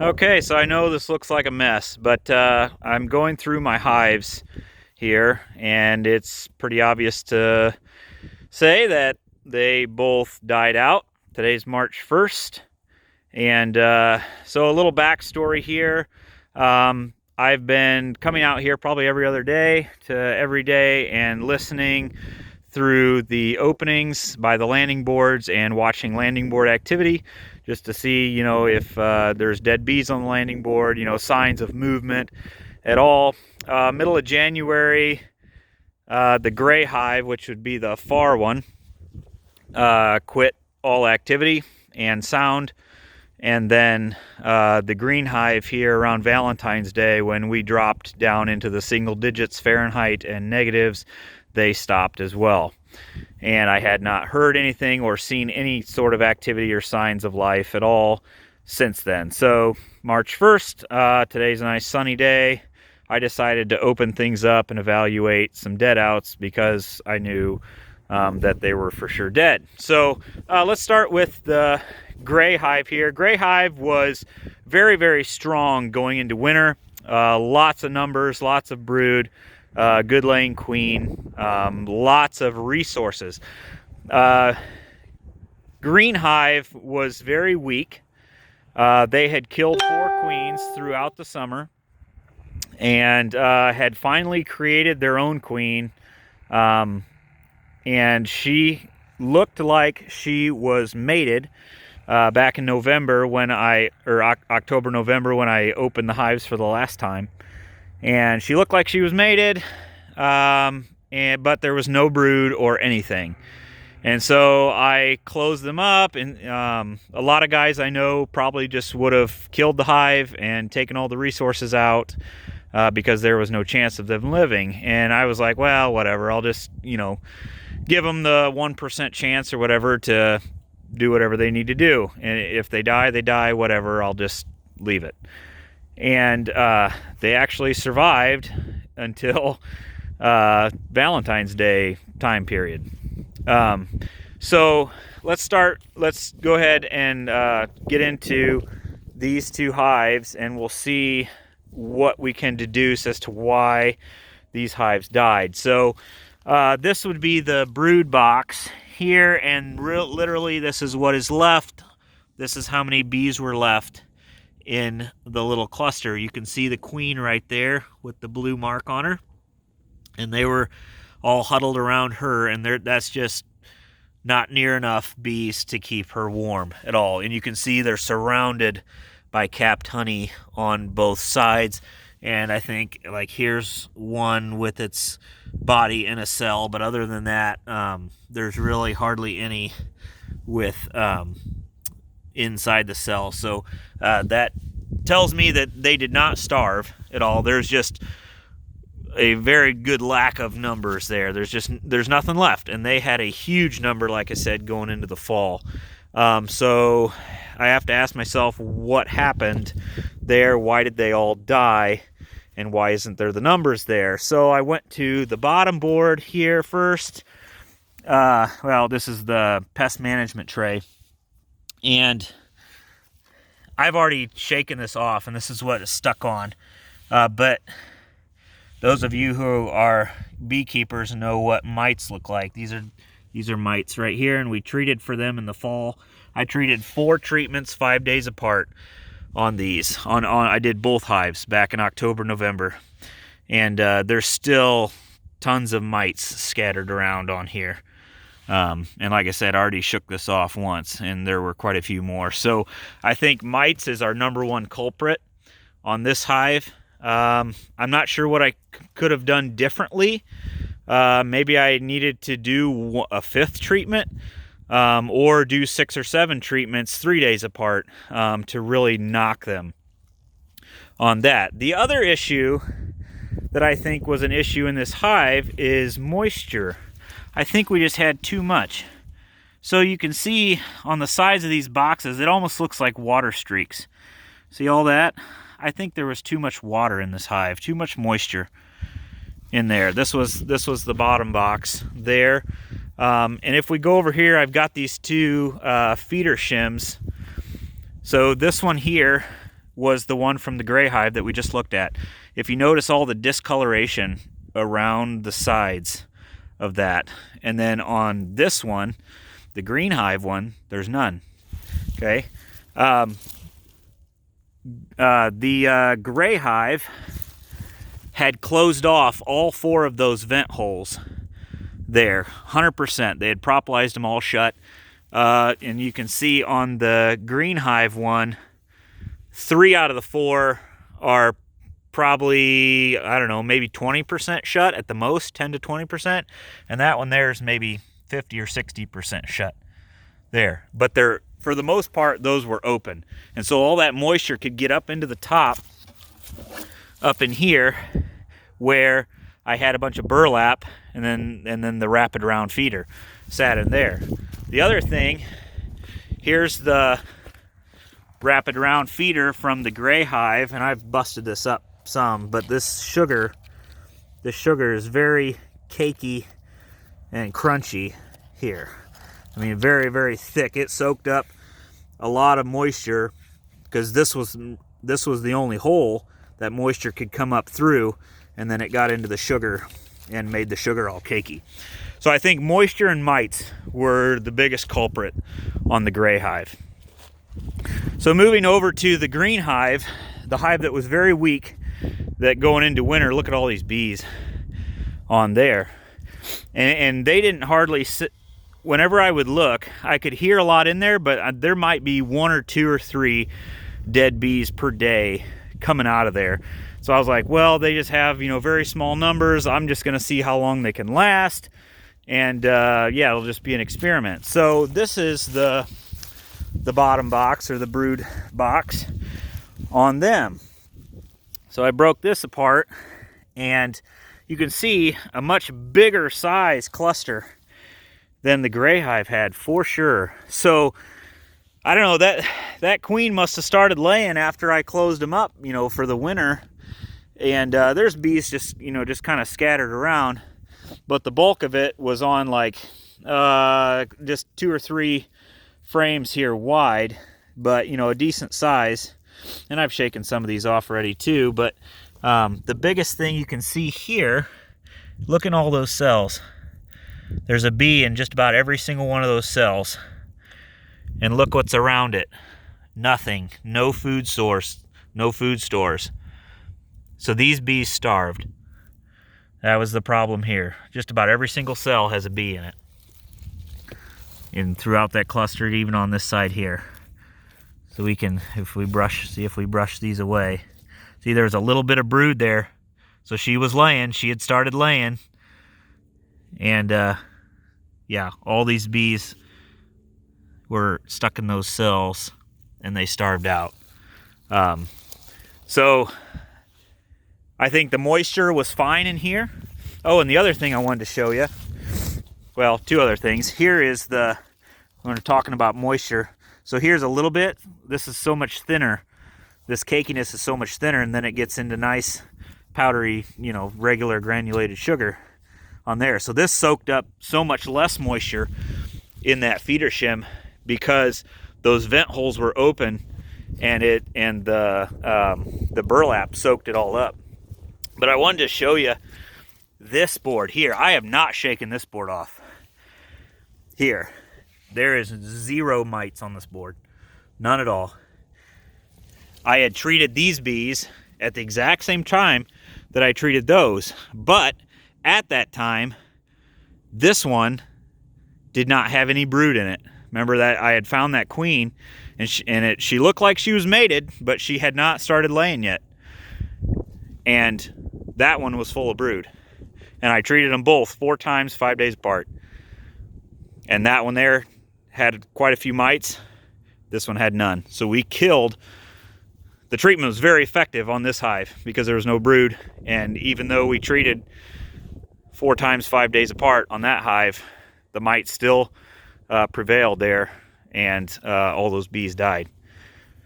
Okay, so I know this looks like a mess, but I'm going through my hives here, and it's pretty obvious to say that they both died out. Today's March 1st, and so a little backstory here. I've been coming out here probably every other day to every day and listening through the openings by the landing boards and watching landing board activity just to see, if there's dead bees on the landing board, signs of movement at all. Middle of January, the Gray Hive, which would be the far one, quit all activity and sound. And then the Green Hive here around Valentine's Day, when we dropped down into the single digits Fahrenheit and negatives, they stopped as well. And I had not heard anything or seen any sort of activity or signs of life at all since then. So March 1st, today's a nice sunny day. I decided to open things up and evaluate some dead outs because I knew that they were for sure dead. So let's start with the Gray Hive here. Gray Hive was very, very strong going into winter. Lots of numbers, lots of brood, good laying queen, lots of resources. Green Hive was very weak. They had killed 4 queens throughout the summer and had finally created their own queen. And she looked like she was mated back in November October, November, when I opened the hives for the last time. And she looked like she was mated, but there was no brood or anything. And so I closed them up, and a lot of guys I know probably just would have killed the hive and taken all the resources out because there was no chance of them living. And I was like, well, whatever, I'll just, give them the 1% chance or whatever to do whatever they need to do. And if they die, they die, whatever, I'll just leave it. And they actually survived until Valentine's Day time period. So let's go ahead and get into these 2 hives, and we'll see what we can deduce as to why these hives died. So this would be the brood box here, and literally this is what is left. This is how many bees were left in the little cluster. You can see the queen right there with the blue mark on her, and they were all huddled around her, and that's just not near enough bees to keep her warm at all. And you can see they're surrounded by capped honey on both sides. And I think, like, here's one with its body in a cell, but other than that, there's really hardly any with inside the cell. So that tells me that they did not starve at all. There's just a very good lack of numbers there. There's nothing left, and they had a huge number, like I said, going into the fall. So I have to ask myself, what happened there? Why did they all die? And why isn't there the numbers there? So I went to the bottom board here first. This is the pest management tray. And I've already shaken this off, and this is what it's stuck on. But those of you who are beekeepers know what mites look like. These are mites right here, and we treated for them in the fall. I treated 4 treatments 5 days apart on these. I did both hives back in October, November, and there's still tons of mites scattered around on here. And like I said, I already shook this off once, and there were quite a few more. So I think mites is our number 1 culprit on this hive. I'm not sure what I could have done differently. Maybe I needed to do a 5th treatment, or do 6 or 7 treatments 3 days apart to really knock them on that. The other issue that I think was an issue in this hive is moisture. I think we just had too much. So you can see on the sides of these boxes, it almost looks like water streaks. See all that? I think there was too much water in this hive, too much moisture in there. This was the bottom box there. And if we go over here, I've got these 2 feeder shims. So this one here was the one from the Gray Hive that we just looked at. If you notice all the discoloration around the sides of that, and then on this one, the Green Hive one, there's none. Okay. The Gray Hive had closed off all 4 of those vent holes there, 100%. They had propolized them all shut. And you can see on the Green Hive one, 3 out of the 4 are probably, I don't know, maybe 20% shut at the most, 10 to 20%. And that one there is maybe 50 or 60% shut there. But they're, for the most part, those were open. And so all that moisture could get up into the top, up in here, where I had a bunch of burlap, and then the rapid round feeder sat in there. The other thing, here's the rapid round feeder from the Gray Hive, and I've busted this up some, but this sugar is very cakey and crunchy here. I mean, very, very thick. It soaked up a lot of moisture because this was the only hole that moisture could come up through, and then it got into the sugar and made the sugar all cakey. So I think moisture and mites were the biggest culprit on the Gray Hive. So moving over to the Green Hive, the hive that was very weak, that going into winter, look at all these bees on there. And they didn't hardly sit. Whenever I would look, I could hear a lot in there, but there might be 1 or 2 or 3 dead bees per day coming out of there. So I was like, well, they just have, very small numbers. I'm just going to see how long they can last. And yeah, it'll just be an experiment. So this is the bottom box, or the brood box on them. So I broke this apart, and you can see a much bigger size cluster than the Gray Hive had, for sure. So I don't know, that queen must have started laying after I closed them up, for the winter. And there's bees just kind of scattered around, but the bulk of it was on like just 2 or 3 frames here wide, but a decent size. And I've shaken some of these off already too, but the biggest thing you can see here, look at all those cells. There's a bee in just about every single one of those cells. And look what's around it. Nothing. No food source. No food stores. So these bees starved. That was the problem here. Just about every single cell has a bee in it. And throughout that cluster, even on this side here. So we can, see if we brush these away. See, there's a little bit of brood there. So she was laying. She had started laying. And yeah, all these bees were stuck in those cells, and they starved out. So I think the moisture was fine in here. Oh, and the other thing I wanted to show you, well, 2 other things. Here is when we're talking about moisture. So here's a little bit. This is so much thinner. This cakiness is so much thinner, and then it gets into nice powdery, regular granulated sugar on there. So this soaked up so much less moisture in that feeder shim because those vent holes were open, and the burlap soaked it all up. But I wanted to show you this board here. I have not shaken this board off. Here, there is 0 mites on this board, none at all. I had treated these bees at the exact same time that I treated those, but at that time, this one did not have any brood in it. Remember that I had found that queen, and she looked like she was mated, but she had not started laying yet. And that one was full of brood. And I treated them both 4 times, 5 days apart. And that one there had quite a few mites. This one had none. So we killed. The treatment was very effective on this hive because there was no brood. And even though we treated 4 times, 5 days apart on that hive, the mites still prevailed there, and all those bees died.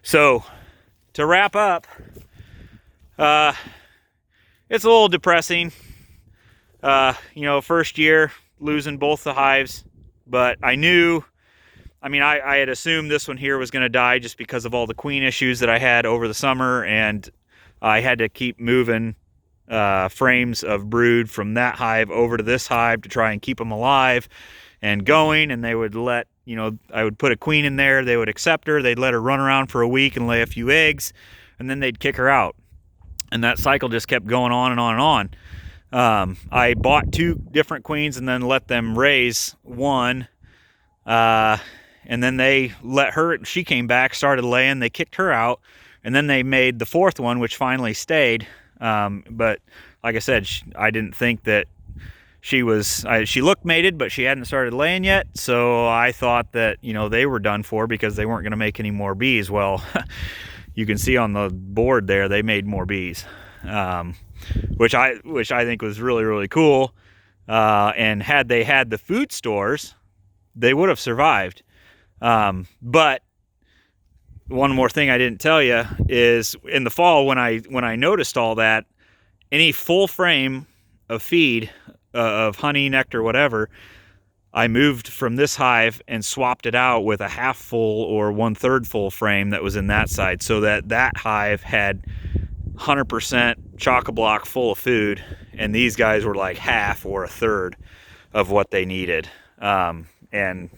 So to wrap up, it's a little depressing. First year losing both the hives, but I knew I mean, I had assumed this one here was going to die just because of all the queen issues that I had over the summer, and I had to keep moving frames of brood from that hive over to this hive to try and keep them alive and going. And they would let, you know, I would put a queen in there, they would accept her, they'd let her run around for a week and lay a few eggs, and then they'd kick her out. And that cycle just kept going on and on and on. I bought 2 different queens and then let them raise one. And then they let her, she came back, started laying, they kicked her out, and then they made the 4th one, which finally stayed. But like I said, I didn't think that she looked mated, but she hadn't started laying yet. So I thought that, you know, they were done for because they weren't going to make any more bees. Well, you can see on the board there, they made more bees, which I think was really, really cool. And had they had the food stores, they would have survived. But one more thing I didn't tell you is in the fall when I noticed all that, any full frame of feed, of honey, nectar, whatever, I moved from this hive and swapped it out with a half full or 1/3 full frame that was in that side, so that hive had 100% chock-a-block full of food, and these guys were like half or 1/3 of what they needed. And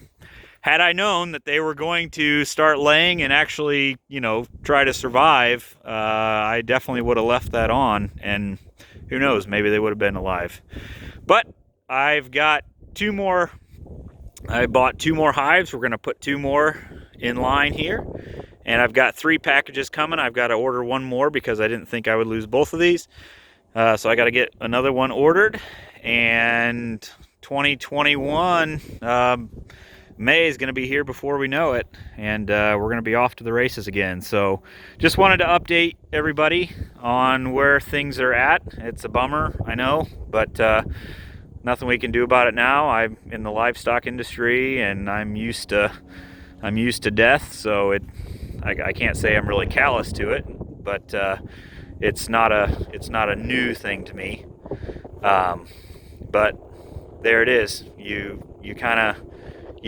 had I known that they were going to start laying and actually, you know, try to survive, I definitely would have left that on, and who knows, maybe they would have been alive. But I've got 2 more. I bought 2 more hives. We're going to put 2 more in line here, and I've got 3 packages coming. I've got to order 1 more because I didn't think I would lose both of these. So I got to get another one ordered, and 2021 May is going to be here before we know it, and we're going to be off to the races again. So just wanted to update everybody on where things are at. It's a bummer, I know, but nothing we can do about it now. I'm in the livestock industry, and I'm used to death, so I can't say I'm really callous to it, but it's not a new thing to me. But there it is. You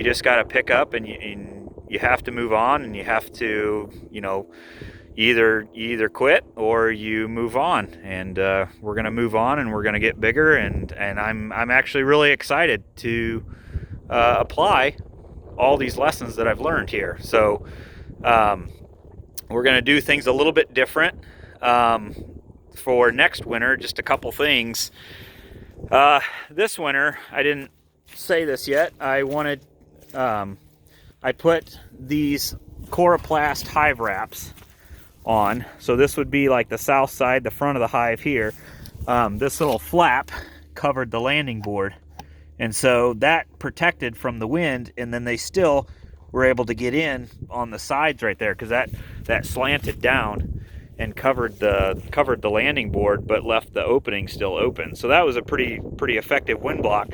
just got to pick up, and you have to move on, and you have to, you know, you either quit or you move on, and we're going to move on, and we're going to get bigger, and I'm actually really excited to apply all these lessons that I've learned here. So we're going to do things a little bit different for next winter. Just a couple things. This winter, I didn't say this yet, I put these Choroplast hive wraps on. So this would be like the south side, the front of the hive here. This little flap covered the landing board, and so that protected from the wind, and then they still were able to get in on the sides right there, because that slanted down and covered the landing board, but left the opening still open. So that was a pretty effective wind block.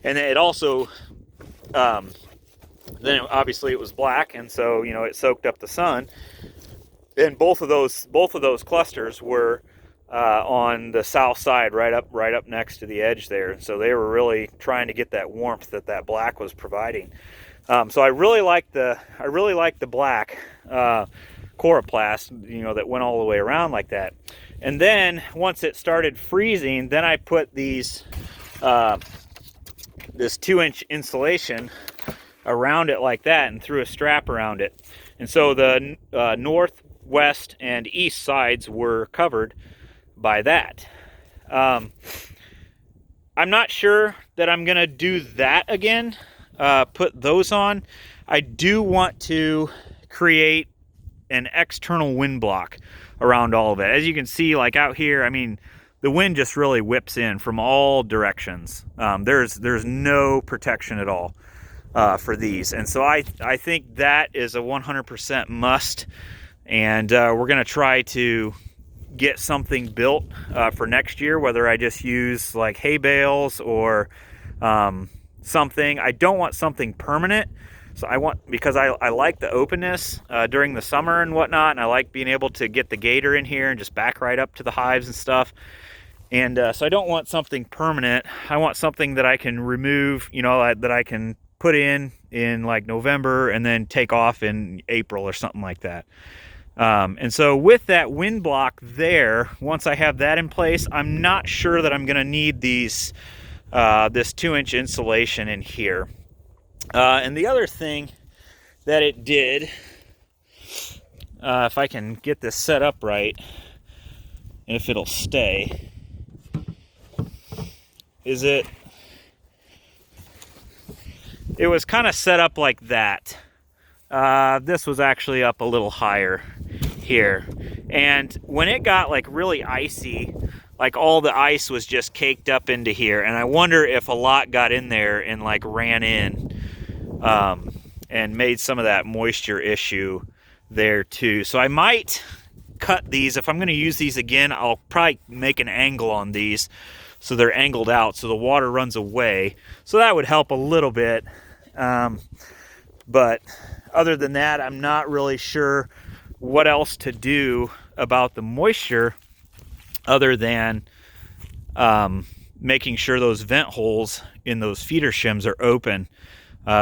And it also then obviously it was black, and so, you know, it soaked up the sun. And both of those clusters were on the south side, right up next to the edge there. So they were really trying to get that warmth that black was providing. So I really like the black Choroplast, you know, that went all the way around like that. And then once it started freezing, then I put these this 2-inch insulation around it like that, and threw a strap around it. And so the north, west, and east sides were covered by that. I'm not sure that I'm gonna do that again, put those on. I do want to create an external wind block around all of it. As you can see, like out here, I mean, the wind just really whips in from all directions. There's no protection at all for these, and so I think that is a 100% must. And we're gonna try to get something built for next year, whether I just use like hay bales or something. I don't want something permanent. So because I like the openness during the summer and whatnot, and I like being able to get the gator in here and just back right up to the hives and stuff. And so I don't want something permanent. I want something that I can remove, you know, that I can put in in like November and then take off in April or something like that. And so with that wind block there, once I have that in place, I'm not sure that I'm going to need these this 2-inch insulation in here. And the other thing that it did, if I can get this set up right, and if it'll stay, is it was kind of set up like that. This was actually up a little higher here. And when it got like really icy, like all the ice was just caked up into here. And I wonder if a lot got in there and like ran in and made some of that moisture issue there too. So I might cut these. If I'm going to use these again, I'll probably make an angle on these so they're angled out so the water runs away. So that would help a little bit. But other than that, I'm not really sure what else to do about the moisture other than making sure those vent holes in those feeder shims are open,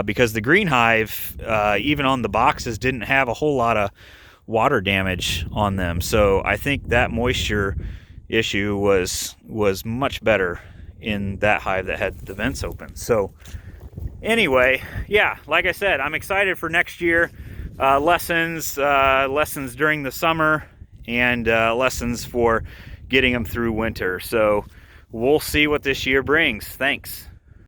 because the green hive, even on the boxes, didn't have a whole lot of water damage on them. So I think that moisture issue was much better in that hive that had the vents open. So anyway, yeah, like I said, I'm excited for next year. Lessons during the summer, and lessons for getting them through winter. So we'll see what this year brings. Thanks.